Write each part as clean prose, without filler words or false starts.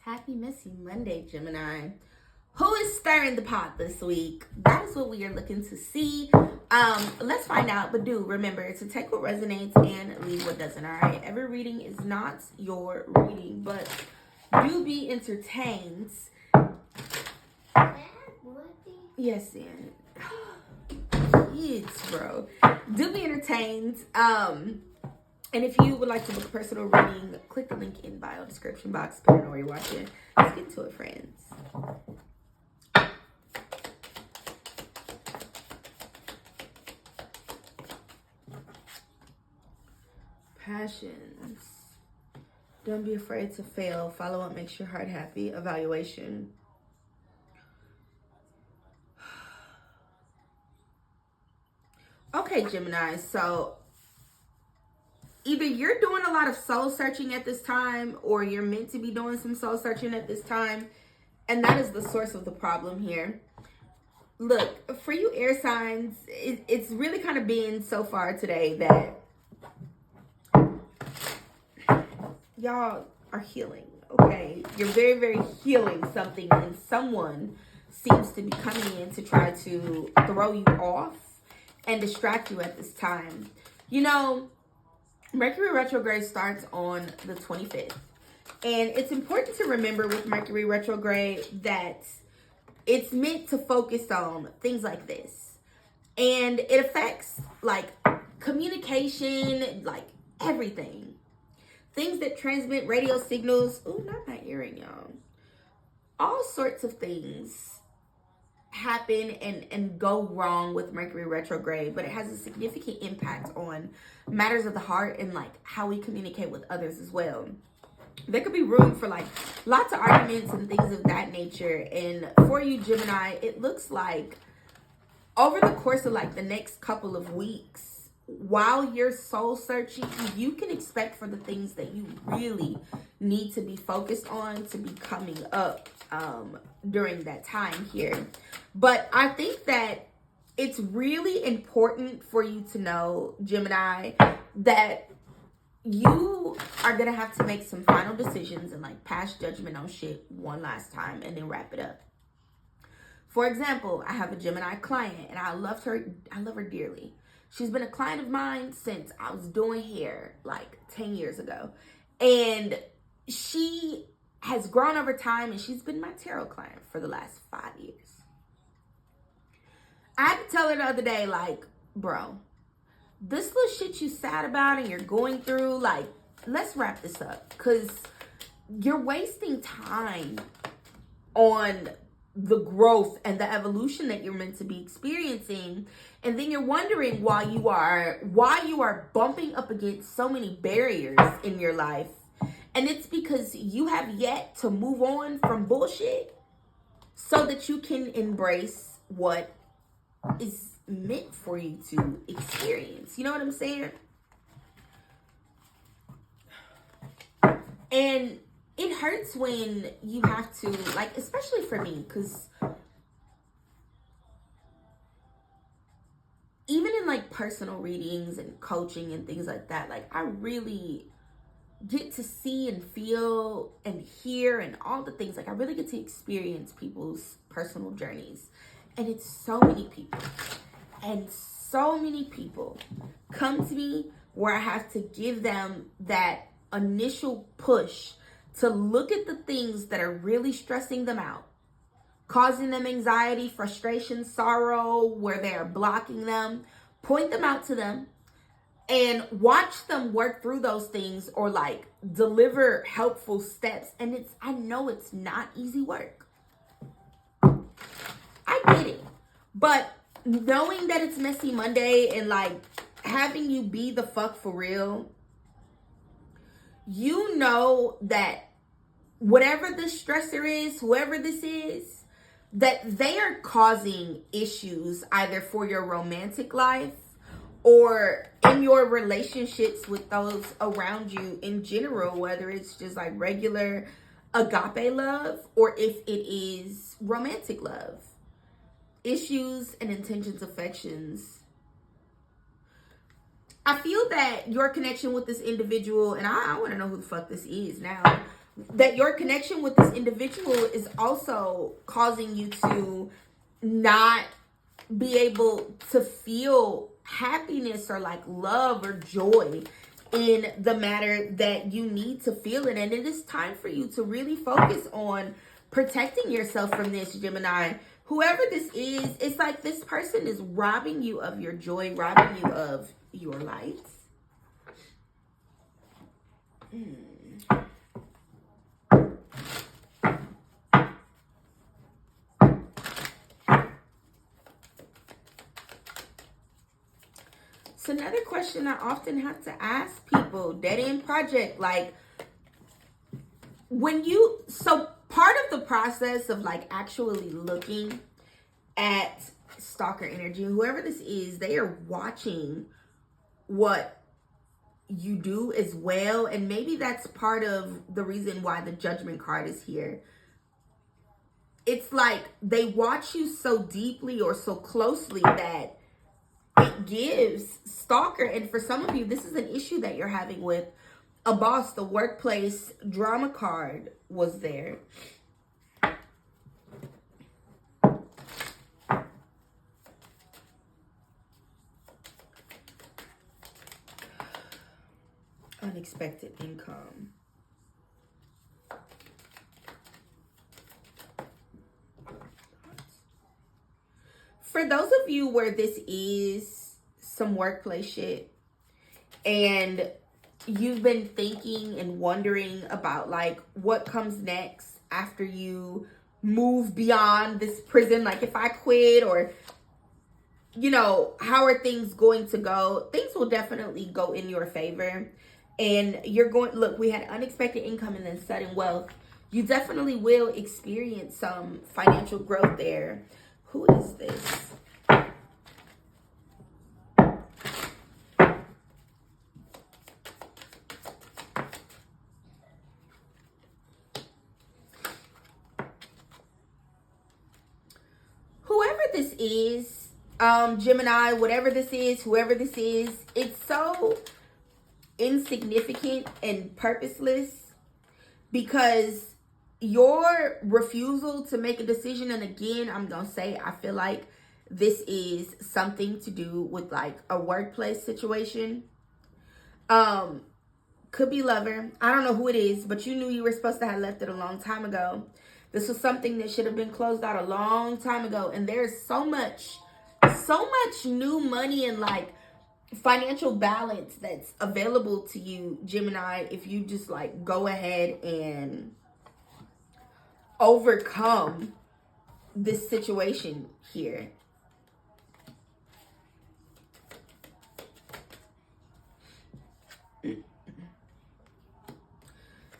Happy Messy Monday, Gemini. Who is stirring the pot this week? That is what we are looking to see. Let's find out. But do remember to take what resonates and leave what doesn't, all right? Every reading is not your reading, but do be entertained. Yes, Ian. Kids, bro. Do be entertained. And if you would like to book a personal reading, click the link in bio description box. Depending on where you're watching. Let's get to it, friends. Passions. Don't be afraid to fail. Follow up makes your heart happy. Evaluation. Okay, Gemini. So either you're doing a lot of soul searching at this time, or you're meant to be doing some soul searching at this time. And that is the source of the problem here. Look, for you air signs, it's really kind of been so far today that y'all are healing, okay? You're very, very healing something, and someone seems to be coming in to try to throw you off and distract you at this time. You know, Mercury retrograde starts on the 25th. And it's important to remember with Mercury retrograde that it's meant to focus on things like this. And it affects like communication, like everything. Things that transmit radio signals. Oh, not my earring, y'all. All sorts of things happen and go wrong with Mercury retrograde, but it has a significant impact on matters of the heart and like how we communicate with others as well. There could be room for like lots of arguments and things of that nature. And for you, Gemini, it looks like over the course of like the next couple of weeks, while you're soul searching, you can expect for the things that you really need to be focused on to be coming up during that time here. But I think that it's really important for you to know, Gemini, that you are going to have to make some final decisions and like pass judgment on shit one last time and then wrap it up. For example, I have a Gemini client and I love her dearly. She's been a client of mine since I was doing hair like 10 years ago. And she has grown over time and she's been my tarot client for the last 5 years. I had to tell her the other day, like, bro, this little shit you sad about and you're going through, like, let's wrap this up. Because you're wasting time on the growth and the evolution that you're meant to be experiencing. And then you're wondering why you are bumping up against so many barriers in your life. And it's because you have yet to move on from bullshit so that you can embrace what is meant for you to experience. You know what I'm saying? And it hurts when you have to, like, especially for me, because even in like personal readings and coaching and things like that, like I really get to see and feel and hear and all the things. Like I really get to experience people's personal journeys. And it's so many people. And so many people come to me where I have to give them that initial push to look at the things that are really stressing them out, causing them anxiety, frustration, sorrow, where they're blocking them, point them out to them, and watch them work through those things or like deliver helpful steps. And I know it's not easy work. I get it. But knowing that it's Messy Monday and like having you be the fuck for real, you know that whatever the stressor is, whoever this is, that they are causing issues either for your romantic life or in your relationships with those around you in general, whether it's just like regular agape love or if it is romantic love. Issues and intentions, affections. I feel that your connection with this individual, and I want to know who the fuck this is now, that your connection with this individual is also causing you to not be able to feel happiness or like love or joy in the matter that you need to feel it. And it is time for you to really focus on protecting yourself from this, Gemini. Whoever this is, it's like this person is robbing you of your joy, robbing you of your light. It's another question I often have to ask people. Dead end project. Like, so part of the process of like actually looking at stalker energy, whoever this is, they are watching what you do as well. And maybe that's part of the reason why the Judgment card is here. It's like they watch you so deeply or so closely that it gives stalker. And for some of you, this is an issue that you're having with a boss. The workplace drama card was there. Unexpected income. For those of you where this is some workplace shit and you've been thinking and wondering about like what comes next after you move beyond this prison, like if I quit, or you know, how are things going to go? Things will definitely go in your favor. And you're going, look, we had unexpected income and then sudden wealth. You definitely will experience some financial growth there. Who is this? Whoever this is, Gemini, whatever this is, whoever this is, it's so insignificant and purposeless because your refusal to make a decision, and again, I'm gonna say, I feel like this is something to do with like a workplace situation. Could be lover. I don't know who it is, but you knew you were supposed to have left it a long time ago. This was something that should have been closed out a long time ago. And there's so much new money and like financial balance that's available to you, Gemini, if you just like go ahead and overcome this situation here.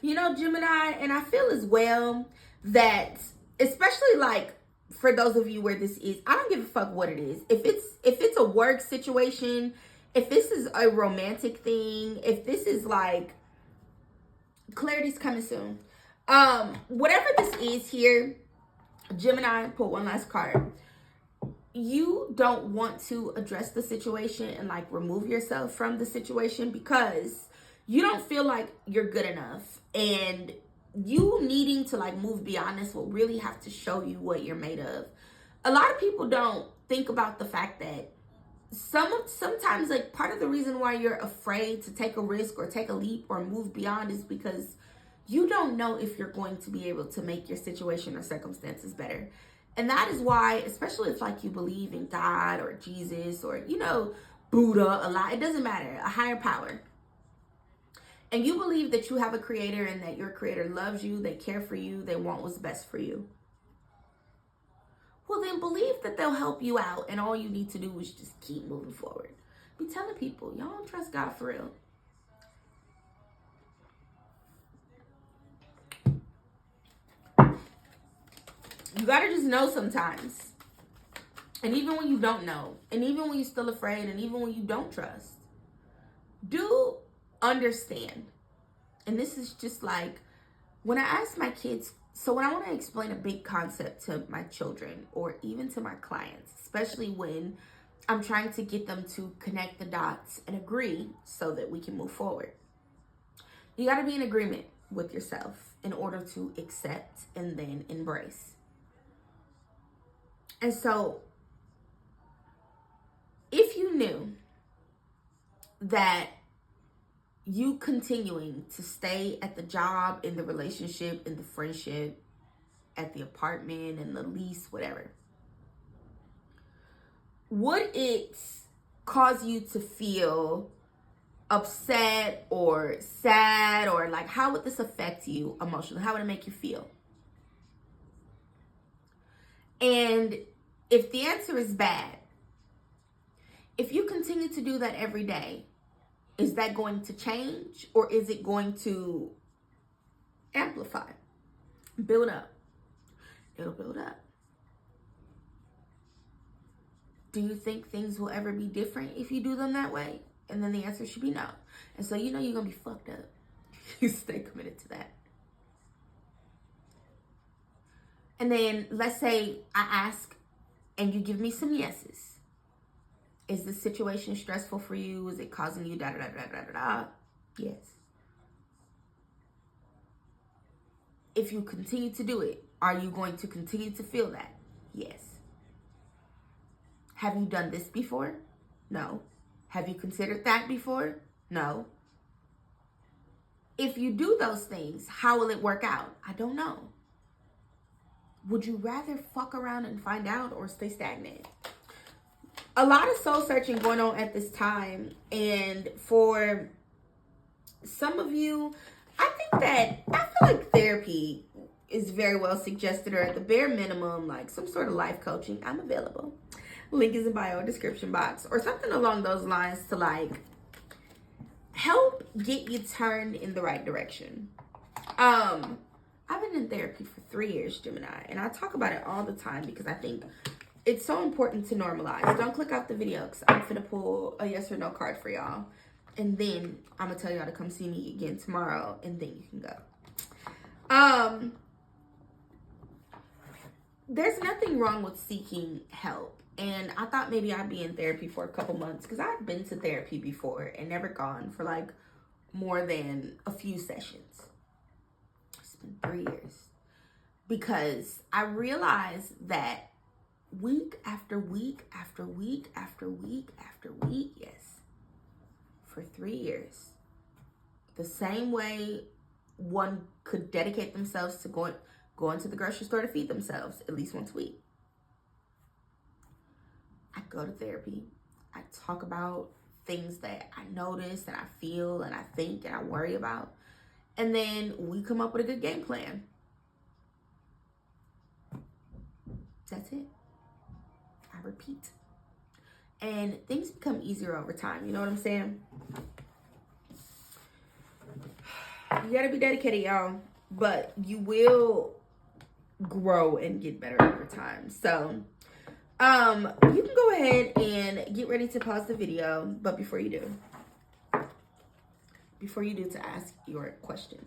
You know, Gemini, and I feel as well that, especially like for those of you where this is, I don't give a fuck what it is. If it's a work situation, if this is a romantic thing, if this is like, clarity's coming soon. Whatever this is here, Gemini, pull one last card. You don't want to address the situation and like remove yourself from the situation because you don't feel like you're good enough, and you needing to like move beyond this will really have to show you what you're made of. A lot of people don't think about the fact that sometimes like part of the reason why you're afraid to take a risk or take a leap or move beyond is because you don't know if you're going to be able to make your situation or circumstances better. And that is why, especially if like you believe in God or Jesus or, you know, Buddha, a lot, it doesn't matter, a higher power. And you believe that you have a creator and that your creator loves you, they care for you, they want what's best for you. Well, then believe that they'll help you out, and all you need to do is just keep moving forward. Be telling people, y'all don't trust God for real. You gotta just know sometimes. And even when you don't know, and even when you're still afraid, and even when you don't trust, do understand. And this is just like when I ask my kids, so when I want to explain a big concept to my children or even to my clients, especially when I'm trying to get them to connect the dots and agree so that we can move forward, you got to be in agreement with yourself. in order to accept and then embrace. And so, if you knew that you continuing to stay at the job, in the relationship, in the friendship, at the apartment, in the lease, whatever, would it cause you to feel upset or sad, or like, how would this affect you emotionally? How would it make you feel? And if the answer is bad, if you continue to do that every day, is that going to change, or is it going to amplify, build up? It'll build up. Do you think things will ever be different if you do them that way? And then the answer should be no. And so you know you're going to be fucked up. You stay committed to that. And then let's say I ask and you give me some yeses. Is this situation stressful for you? Is it causing you da da da da da da? Yes. If you continue to do it, are you going to continue to feel that? Yes. Have you done this before? No. Have you considered that before? No. If you do those things, how will it work out? I don't know. Would you rather fuck around and find out, or stay stagnant? A lot of soul searching going on at this time. And for some of you, I feel like therapy is very well suggested, or at the bare minimum, like some sort of life coaching. I'm available. Link is in bio description box, or something along those lines to like help get you turned in the right direction. I've been in therapy for 3 years, Gemini, and I talk about it all the time because I think it's so important to normalize. Don't click off the video because I'm finna pull a yes or no card for y'all. And then I'm gonna tell y'all to come see me again tomorrow, and then you can go. There's nothing wrong with seeking help. And I thought maybe I'd be in therapy for a couple months because I've been to therapy before and never gone for like more than a few sessions. It's been 3 years. Because I realized that week after week after week after week after week, yes, for 3 years, the same way one could dedicate themselves to going to the grocery store to feed themselves at least once a week. I go to therapy. I talk about things that I notice and I feel and I think and I worry about. And then we come up with a good game plan. That's it. I repeat. And things become easier over time. You know what I'm saying? You gotta be dedicated, y'all. But you will grow and get better over time. So, you can go ahead and get ready to pause the video. But before you do to ask your question,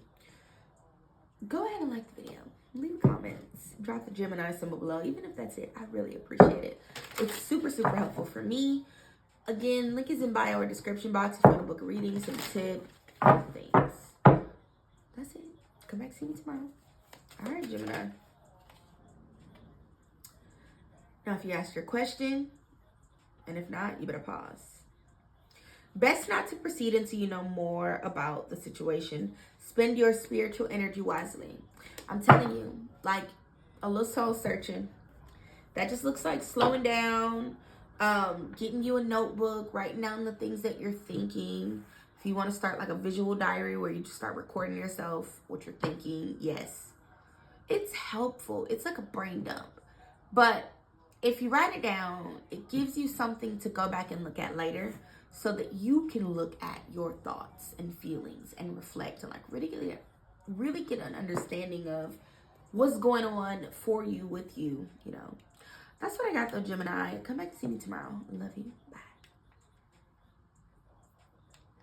go ahead and like the video. Leave comments. Drop the Gemini symbol below. Even if that's it, I really appreciate it. It's super, super helpful for me. Again, link is in bio or description box if you want to book a reading, some tip, things. That's it. Come back, see me tomorrow. All right, Gemini. Now, if you asked your question, and if not, you better pause. Best not to proceed until you know more about the situation. Spend your spiritual energy wisely. I'm telling you, like a little soul searching. That just looks like slowing down, getting you a notebook, writing down the things that you're thinking. If you want to start like a visual diary where you just start recording yourself, what you're thinking, yes. It's helpful. It's like a brain dump. But if you write it down, it gives you something to go back and look at later so that you can look at your thoughts and feelings and reflect and like really get an understanding of what's going on for you, with you, you know. That's what I got though, Gemini. Come back to see me tomorrow. I love you. Bye.